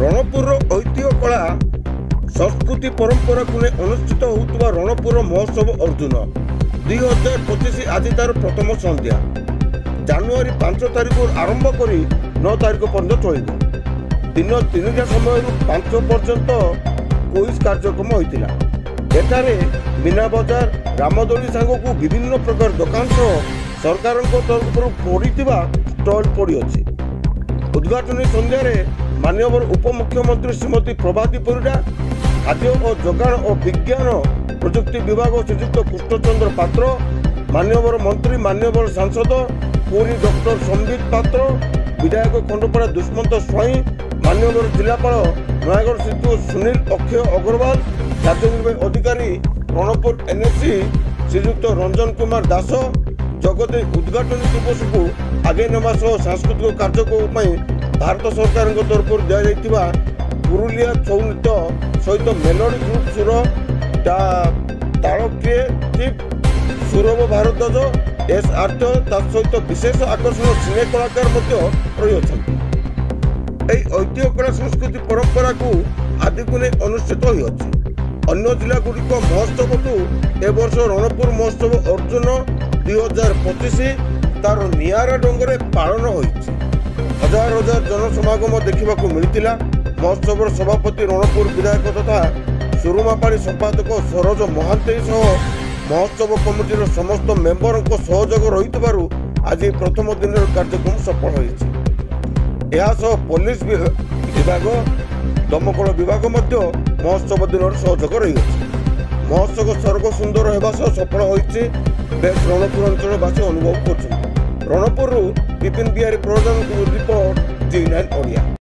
रणपुर ऐतिह्य कला संस्कृति परंपरा को अनुष्ठित होता रणपुर महोत्सव अर्जुन 2025 आज तार प्रथम संध्या जानुरी 5 तारिख आरंभ कर 9 तारिख पर्यंत चल दिन 3टा समय 5 पर्यंत क्विज कार्यक्रम होता। एठारे मीना बजार रामदोली सांग को विभिन्न प्रकार दुकान सह सरकार तरफ पड़ी स्टल पड़ी अच्छी। उद्घाटनी संध्यारे माननीय उपमुख्यमंत्री श्रीमती प्रभाती परिडा, खाद्य और जोगाण और विज्ञान प्रजुक्ति विभाग श्रीजुक्त कृष्णचंद्र पात्र, माननीय मंत्री माननीय सांसद पुरी डॉक्टर संबित पात्र, विधायक खंडपड़ा दुष्मंत स्वाई, माननीय जिलापाल नयागढ़ श्री सुनील अक्षय अग्रवाल, कार्यनिर्वाही अधिकारी रणपुर एनएससी श्रीजुक्त रंजन कुमार दास जगते उद्घाटन दिवस को आगे नेवा सांस्कृतिक कार्यक्रम भारत सरकार तरफ दिया पुरुलिया छौ नृत्य सहित मेलोडी ग्रुप सुर ताल क्रिएटिव सुरभ भारद्वाज एस आर्ट सहित विशेष आकर्षण सिने कलाकार रही ऐतिह्य कला संस्कृति परंपरा को आदि को नहीं अनुष्ठित होती। अन्य जिला गुड़िक महोत्सव ए वर्ष रणपुर महोत्सव अर्जुन 2025 तार नियारा डंगरे पालन होती। हजार हजार जनसमागम देखा मिलता। महोत्सव सभापति रणपुर विधायक तथा सुरुमापाड़ी संपादक सरोज महांती सह महोत्सव कमिटीर समस्त मेंबर सहयोग रही आज प्रथम दिन कार्यक्रम सफल हो। पुलिस विभाग दमकल विभाग महोत्सव दिन सहयोग रही। महोत्सव सर्व सुंदर होगा सफल होती बेस रणपुर अंचलवासी अनुभव कर। रणपुर विपिन बिहारी प्रधान रिपोर्ट G9 ओडिया।